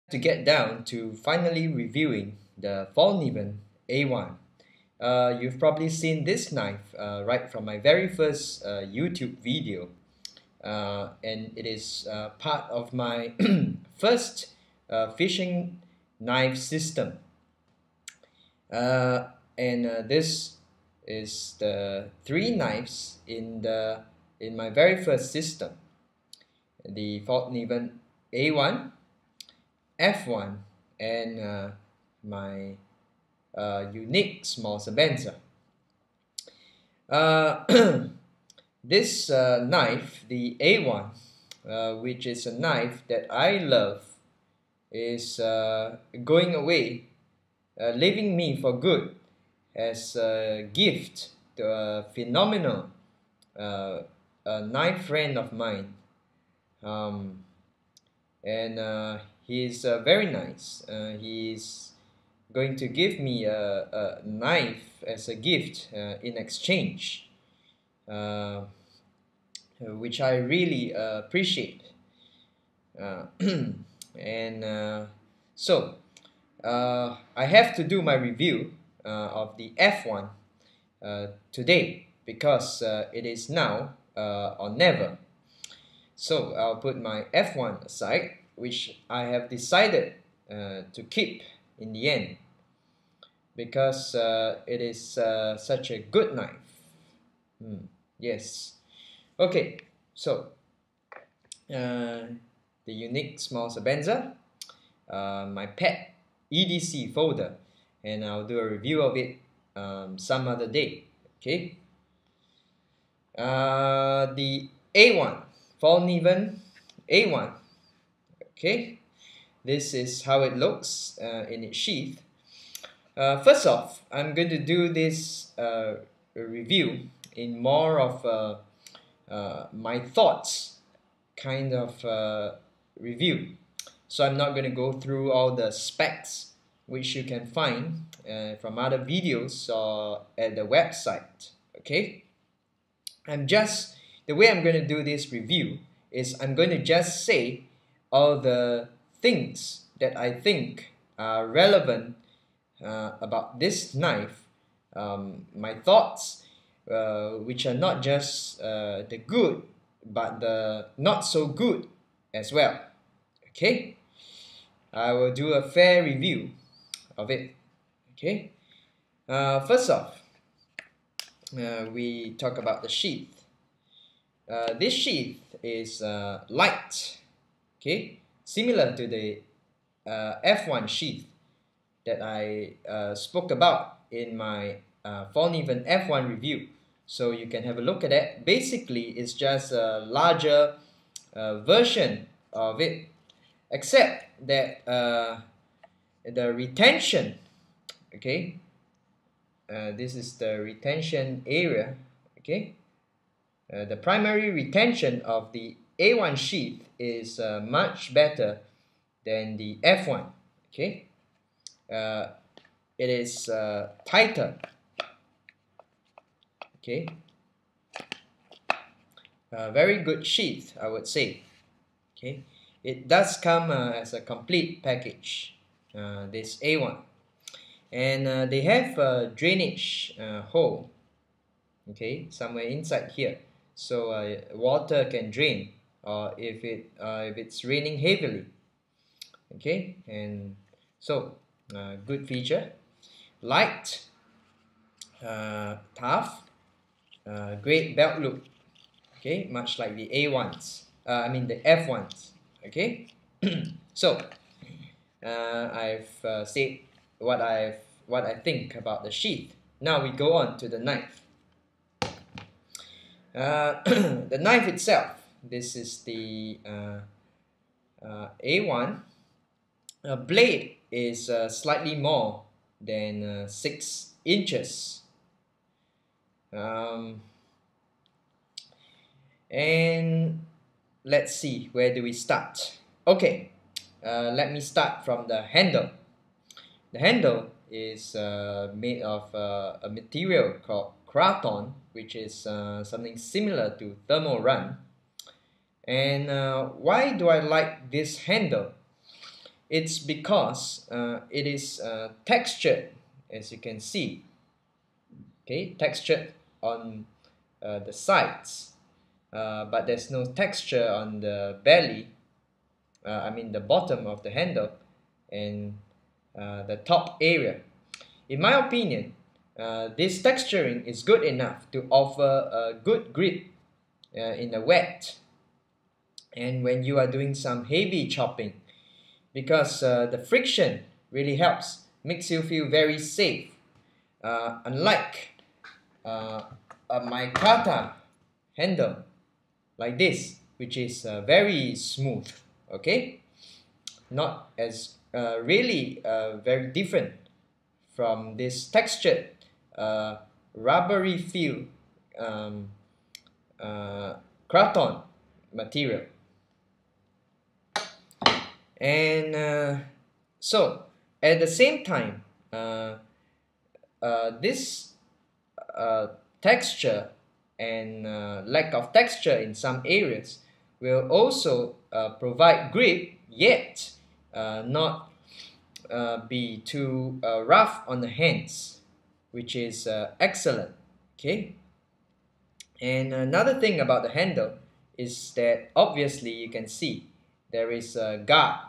To get down to finally reviewing the Fallkniven A1. You've probably seen this knife right from my very first YouTube video, and it is part of my first fishing knife system. And this is the three knives in my very first system: the Fallkniven A1, F1, and my unique small Sabenza. This knife, the A1, which is a knife that I love, is going away, leaving me for good as a gift to a phenomenal knife friend of mine. And he's very nice. He's going to give me a knife as a gift in exchange, which I really appreciate. And I have to do my review of the F1 today because it is now or never. So I'll put my F1 aside, which I have decided to keep in the end because it is such a good knife. Yes. Okay, so the unique small Sabenza, my pet EDC folder, and I'll do a review of it some other day. Okay. The A1, Fallkniven A1. Okay, this is how it looks in its sheath. First off, I'm going to do this review in more of my thoughts kind of review. So I'm not going to go through all the specs which you can find from other videos or at the website. Okay, the way I'm going to do this review is I'm going to just say all the things that I think are relevant about this knife, my thoughts, which are not just the good but the not so good as well. Okay, I will do a fair review of it. Okay, first off, we talk about the sheath. This sheath is light, okay, similar to the F1 sheath that I spoke about in my Fallkniven F1 review. So you can have a look at that. Basically, it's just a larger version of it, except that the retention, okay, this is the retention area, okay. The primary retention of the A1 sheath is much better than the F1. Okay, it is tighter. Okay, very good sheath, I would say. Okay, it does come as a complete package. This A1, and they have a drainage hole. Okay, somewhere inside here, so water can drain, or if it's raining heavily. Okay, and so good feature, light, tough, great belt loop. Okay, much like the A1s. I mean the F1s. Okay, so I've said what I think about the sheath. Now we go on to the knife. The knife itself, this is the A1. Blade is slightly more than 6 inches. And let's see, where do we start? Okay, let me start from the handle. The handle is made of a material called Kraton, which is something similar to thermal run. And why do I like this handle? It's because it is textured, as you can see. Okay, textured on the sides, but there's no texture on the belly. I mean the bottom of the handle and the top area. In my opinion, this texturing is good enough to offer a good grip in the wet and when you are doing some heavy chopping, because the friction really helps, makes you feel very safe. Unlike my kata handle like this, which is very smooth, okay, not as really very different from this textured rubbery feel kraton material. And so at the same time, this texture and lack of texture in some areas will also provide grip, yet not be too rough on the hands, which is excellent. Okay. And another thing about the handle is that obviously you can see there is a guard,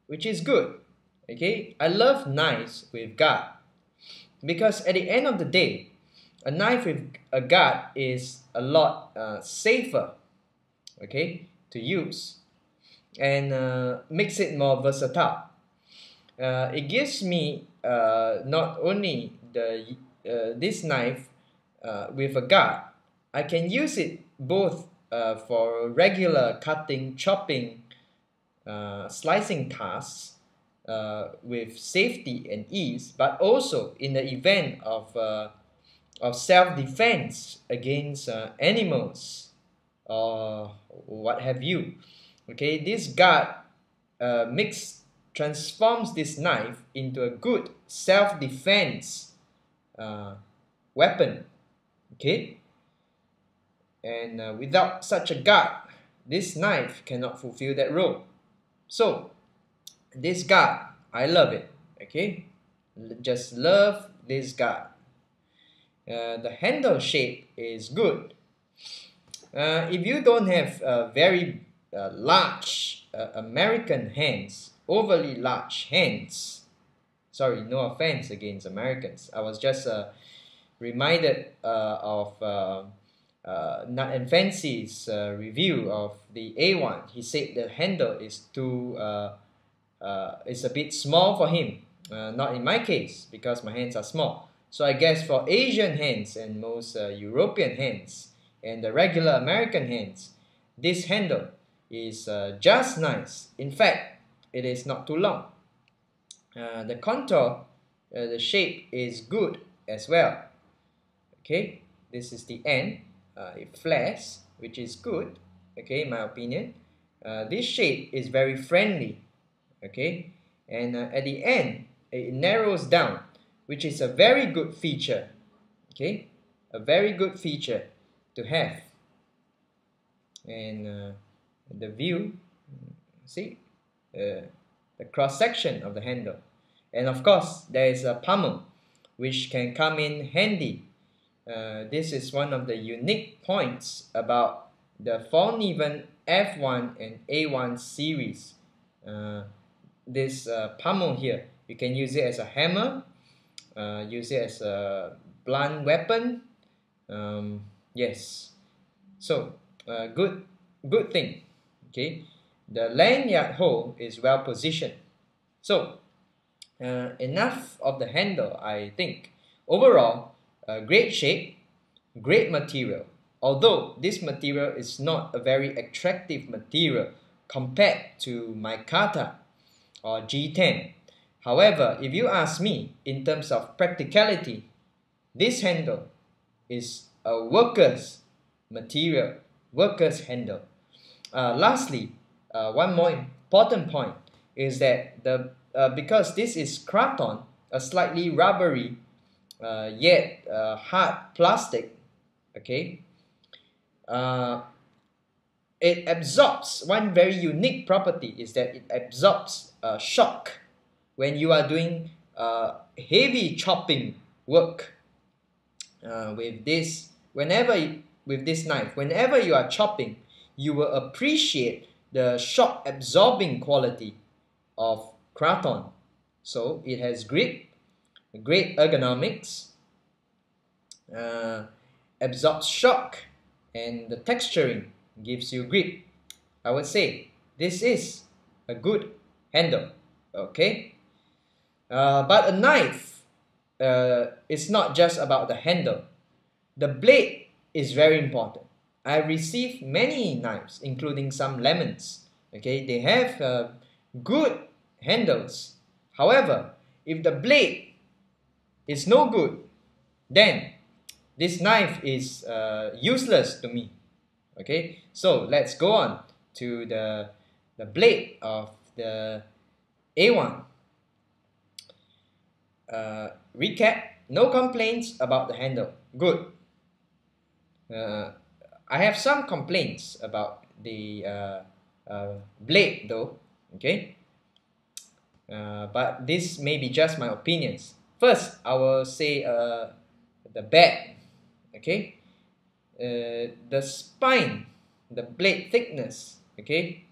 which is good. Okay, I love knives with guard because at the end of the day, a knife with a guard is a lot safer, okay, to use, and makes it more versatile. It gives me not only this knife with a guard, I can use it both for regular cutting, chopping, slicing tasks with safety and ease, but also in the event of self-defense against animals or what have you. Okay, this guard transforms this knife into a good self-defense weapon. Okay, and without such a guard, this knife cannot fulfill that role. So this guard, I love it. Okay, just love this guard. The handle shape is good. If you don't have very large American hands, overly large hands, sorry, no offense against Americans, I was just reminded of Nut and Fancy's review of the A1. He said the handle is it's a bit small for him. Not in my case, because my hands are small. So I guess for Asian hands and most European hands and the regular American hands, this handle is just nice. In fact, it is not too long. The contour, the shape is good as well. Okay, this is the end. It flares, which is good. Okay, in my opinion. This shape is very friendly. Okay, and at the end, it narrows down, which is a very good feature. Okay, a very good feature to have. And the view, see, the cross section of the handle, and of course there is a pommel which can come in handy. This is one of the unique points about the Fallkniven F1 and A1 series. This pommel here, you can use it as a hammer, use it as a blunt weapon. Yes, so good thing. Okay, the lanyard hole is well positioned. So enough of the handle, I think. Overall, great shape, great material. Although this material is not a very attractive material compared to my kata or G10. However, if you ask me in terms of practicality, this handle is a worker's material, worker's handle. Lastly, one more important point is that because this is kraton, a slightly rubbery yet hard plastic, okay, it absorbs, one very unique property is that it absorbs shock when you are doing heavy chopping work with this. With this knife, whenever you are chopping, you will appreciate the shock absorbing quality of Kraton. So it has grip, great ergonomics, absorbs shock, and the texturing gives you grip. I would say this is a good handle. Okay, but a knife is not just about the handle. The blade is very important. I received many knives, including some lemons. Okay, they have good handles. However, if the blade is no good, then this knife is useless to me. Okay, so let's go on to the blade of the A1. Recap: no complaints about the handle. Good. I have some complaints about the blade though. Okay, but this may be just my opinions. First, I will say the bad. Okay, the spine, the blade thickness, okay,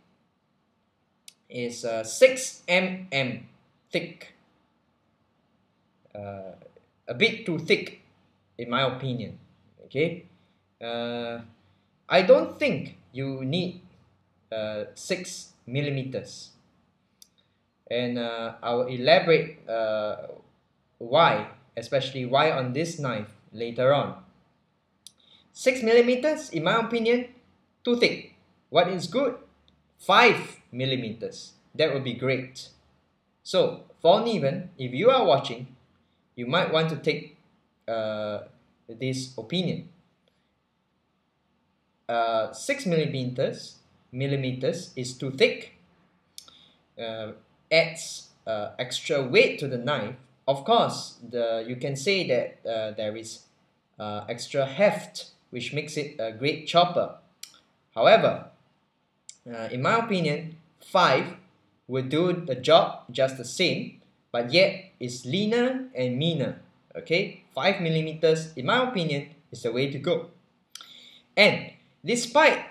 is 6 mm thick. A bit too thick, in my opinion. Okay, I don't think you need 6 millimeters, and I will elaborate why, especially why on this knife later on. 6 millimeters, in my opinion, too thick. What is good? 5 millimeters. That would be great. So, Fallkniven, if you are watching, you might want to take this opinion. 6 millimeters is too thick. Adds extra weight to the knife. Of course, you can say that there is extra heft, which makes it a great chopper. However, in my opinion, 5 will do the job just the same, but yet is leaner and meaner. Okay, 5 millimeters, in my opinion, is the way to go. And despite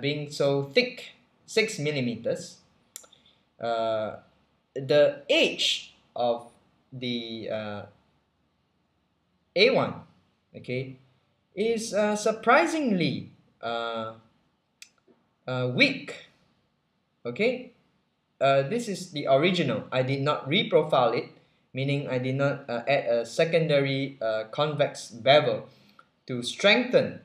being so thick, 6 millimeters, the edge of the A1, okay, is surprisingly weak. Okay, this is the original. I did not reprofile it, meaning I did not add a secondary convex bevel to strengthen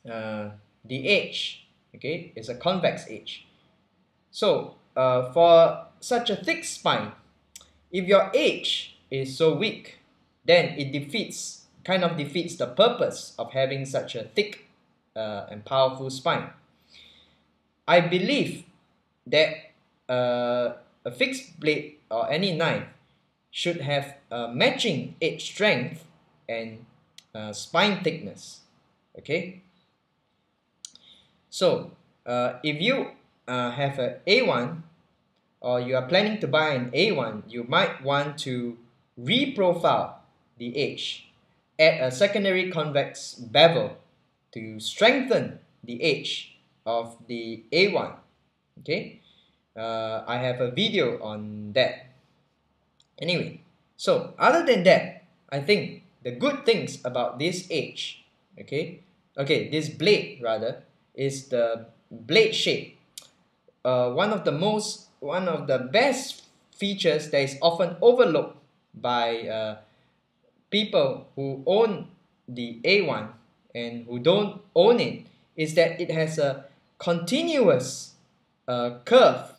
the edge. Okay, it's a convex edge. So for such a thick spine, if your edge is so weak, then it kind of defeats the purpose of having such a thick and powerful spine. I believe that a fixed blade or any knife should have matching edge strength and spine thickness. Okay, so if you have an A1, or you are planning to buy an A1, you might want to reprofile the edge, add a secondary convex bevel to strengthen the edge of the A1. Okay, I have a video on that. Anyway, so other than that, I think the good things about this edge, this blade rather, is the blade shape. One of the best features that is often overlooked by people who own the A1 and who don't own it is that it has a continuous curve